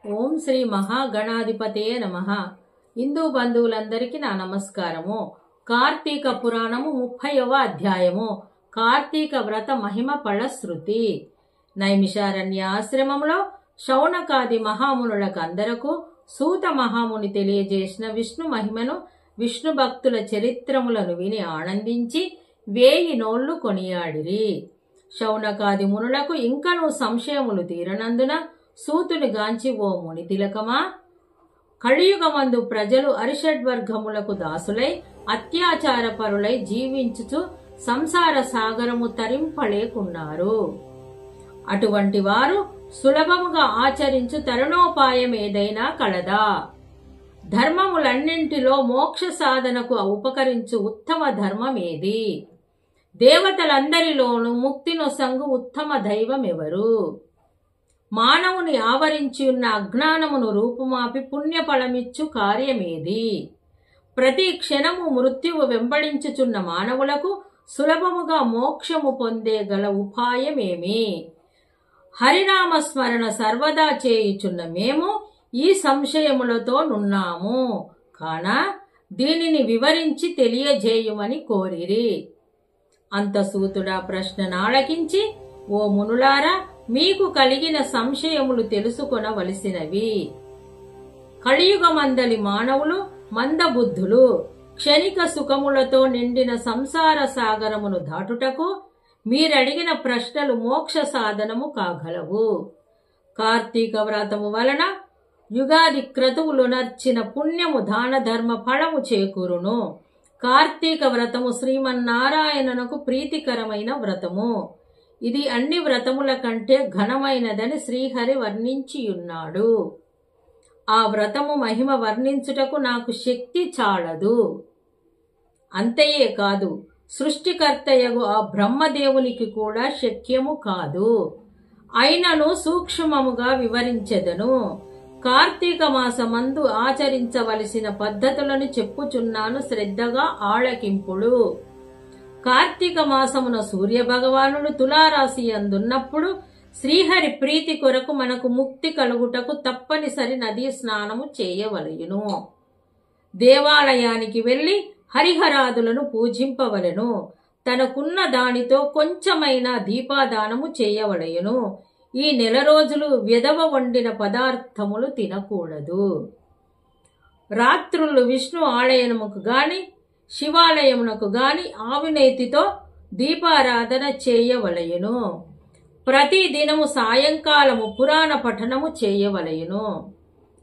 ఓం శ్రీ మహాగణాధిపతయే నమః. హిందూ బంధువులందరికీ నా నమస్కారము. కార్తీక పురాణము 30వ అధ్యాయము. కార్తీక వ్రత మహిమ ఫలశ్రుతి. నైమిషారణ్య ఆశ్రమంలో శౌనకాది మహామునులకు అందరకు సూత మహాముని తెలియజేసిన విష్ణు మహిమను, విష్ణు భక్తుల చరిత్రములను విని ఆనందించి 1000 నోళ్లు కొనియాడిరి. శౌనకాది మునులకు ఇంకనూ సంశయములు తీరనందున సూతుని గాంచి, ఓ ముని తిలకమా, కలియుగమందు ప్రజలు అరిషడ్వర్గములకు దాసులై అత్యాచార పరులై జీవించుచు సంసార సాగరము తరింపలేకున్నారు. అటువంటి వారు సులభముగా ఆచరించు తరుణోపాయం ఏదైనా కలదా? ధర్మములన్నింటిలో మోక్ష సాధనకు ఉపకరించు ఉత్తమ ధర్మమేది? దేవతలందరిలోనూ ముక్తినొసంగు ఉత్తమ దైవమెవరు? మానవుని ఆవరించి ఉన్న అజ్ఞానమును రూపుమాపి పుణ్యఫలమిచ్చు కార్యమేది? ప్రతి క్షణము మృత్యువు వెంబడించుచున్న మానవులకు సులభముగా మోక్షము పొందే గల ఉపాయమేమి? హరినామస్మరణ సర్వదా చేయుచున్న మేము ఈ సంశయములతో నున్నాము కాన దీనిని వివరించి తెలియజేయుమని కోరిరి. అంత సూతుడా ప్రశ్ననాలకించి, ఓ మునులారా, మీకు కలిగిన సంశయములు తెలుసుకొనవలసినవి. కలియుగమందలి మానవులు మందబుద్ధులు. క్షణిక సుఖములతో నిండిన సంసార సాగరమును దాటుటకు మీరడిగిన ప్రశ్నలు మోక్ష సాధనము కాగలవు. కార్తీక వ్రతము వలన యుగాది క్రతువులునర్చిన పుణ్యము దాన ధర్మ ఫలము చేకూరును. కార్తీక వ్రతము శ్రీమన్నారాయణునకు ప్రీతికరమైన వ్రతము. ఇది అన్ని వ్రతముల కంటే ఘనమైనదని శ్రీహరి వర్ణించియున్నాడు. ఆ వ్రతము మహిమ వర్ణించుటకు నాకు శక్తి చాలదు. అంతయే కాదు, సృష్టికర్తయగు ఆ బ్రహ్మదేవునికి కూడా శక్యము కాదు. అయినను సూక్ష్మముగా వివరించెదను. కార్తీక మాసమందు ఆచరించవలసిన పద్ధతులను చెప్పుచున్నాను, శ్రద్ధగా ఆలకింపుడు. కార్తీక మాసమున సూర్య భగవానుడు తులారాశి అందున్నప్పుడు శ్రీహరి ప్రీతి కొరకు మనకు ముక్తి కలుగుటకు తప్పనిసరి నదీ స్నానము చేయవలయును. దేవాలయానికి వెళ్లి హరిహరాదులను పూజింపవలెను. తనకున్న దానితో కొంచెమైనా దీపాదానము చేయవలయును. ఈ నెల రోజులు వెదవ వండిన పదార్థములు తినకూడదు. రాత్రులు విష్ణు ఆలయముకు గాని శివాలయమునకు గాని ఆవినేతితో దీపారాధన చేయవలయును. ప్రతి దినము సాయంకాలము పురాణ పఠనము చేయవలయును.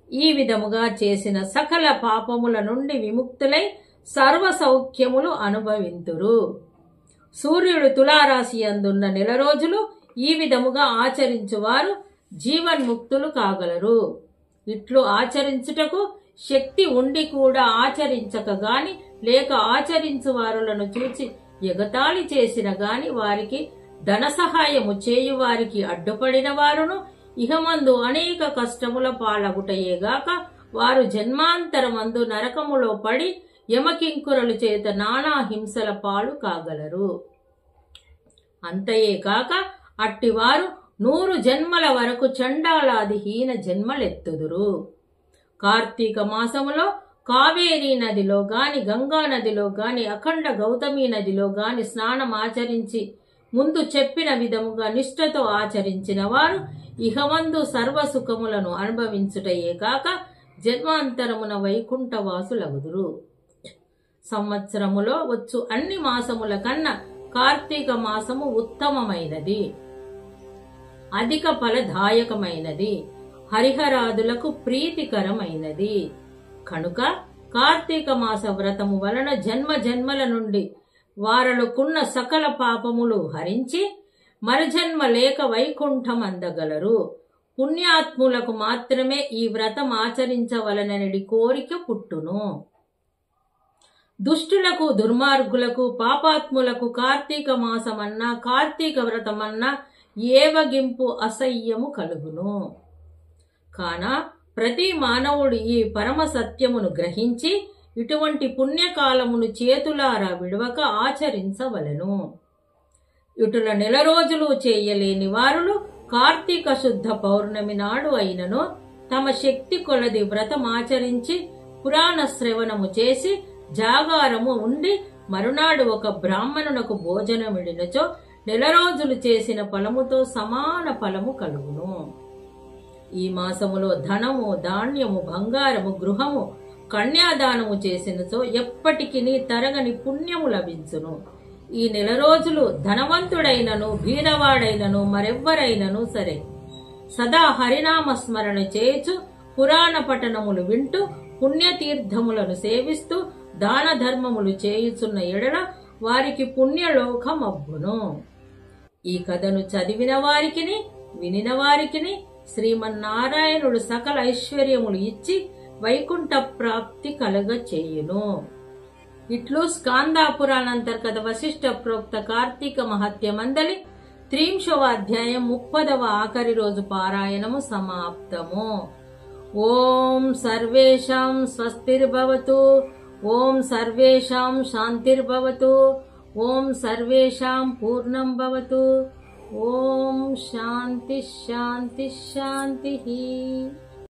ఈ విధముగా చేసిన సకల పాపముల నుండి విముక్తులై సర్వ సౌఖ్యములు అనుభవింతురు. సూర్యుడు తులారాశి అందున్న నెల రోజులు ఈ విధముగా ఆచరించువారు జీవన్ముక్తులు కాగలరు. ఇట్లు ఆచరించుటకు శక్తి ఉండి కూడా ఆచరించక గాని, లేక ఆచరించువారులను చూచి ఎగతాళి చేసిన గాని వారికి ధన సహాయము చేయువారికి అడ్డుపడిన వారును ఇహమందు అనేక కష్టముల పాలగుటయేగాక వారు జన్మాంతరమందు నరకములో పడి యమకింకురల చేత నానా హింసల పాలు కాగలరు. అంతయే కాక అట్టివారు 100 జన్మల వరకు చండాలాది హీన జన్మలెత్తుదురు. కార్తీక మాసములో కావేరీ నదిలో గాని, గంగా నదిలో గాని, అఖండ గౌతమి నదిలో గాని స్నానం ఆచరించి ముందు చెప్పిన విధముగా నిష్ఠతో ఆచరించిన వారు ఇహమందు సర్వసుఖములను అనుభవించుటయే కాక జన్మాంతరమున వైకుంఠవాసులగుదురు. సంవత్సరములో వచ్చు అన్ని మాసముల కన్నా కార్తీక మాసము ఉత్తమమైనది, అధిక ఫలదాయకమైనది, హరిహరాదులకు ప్రీతికరమైనది. కనుక కార్తీక మాస వ్రతము వలన జన్మ జన్మల నుండి వారలుకున్న సకల పాపములు హరించి మరుజన్మ లేక వైకుంఠం అందగలరు. పుణ్యాత్ములకు మాత్రమే ఈ వ్రతం ఆచరించవలనని కోరిక పుట్టును. దుష్టులకు, దుర్మార్గులకు, పాపాత్ములకు కార్తీక మాసమన్నా కార్తీక వ్రతమన్నా ఏవగింపు అసహ్యము కలుగును. కాన ప్రతి మానవుడు ఈ పరమ సత్యమును గ్రహించి ఇటువంటి పుణ్యకాలమును చేతులారా విడవక ఆచరించవలెను. ఇటుల నెల రోజులు చేయలేని వారులు కార్తీక శుద్ధ పౌర్ణమి నాడు అయినను తమ శక్తి కొలది వ్రతమాచరించి పురాణ శ్రవణము చేసి జాగారము ఉండి మరునాడు ఒక బ్రాహ్మణునకు భోజనమిడినచో 1 రోజులు చేసిన ఫలముతో సమాన ఫలము కలుగును. ఈ మాసములో ధనము, ధాన్యము, బంగారము, గృహము, కన్యాదానము చేసినచో ఎప్పటికీ తరగని పుణ్యము లభించును. ఈ 1 రోజులు ధనవంతుడైనను బీదవాడైనను మరెవ్వరైనను సరే సదా హరినామ స్మరణ చేయుచు పురాణ పఠనములు వింటూ పుణ్యతీర్థములను సేవిస్తూ దాన ధర్మములు చేయుచున్న ఎడల వారికి పుణ్యలోకమబ్బును. ఈ కథను చదివిన వారికిని వినిన వారికిని శ్రీమన్నారాయణుడు సకల ఐశ్వర్యములు ఇచ్చి వైకుంఠ ప్రాప్తి కలగ చేయును. ఇట్లు స్కాంద పురాణాంతర్గత వశిష్ఠ ప్రోక్త కార్తీక మహత్య మందలి 30వ అధ్యాయం 30వ ఆఖరి రోజు పారాయణము సమాప్తము. ఓం సర్వేషాం స్వస్తిర్భవతు. ఓం సర్వేషాం శాంతిర్భవతు. ఓం సర్వేషాం పూర్ణం భవతు. ఓం శాంతి శాంతి శాంతి.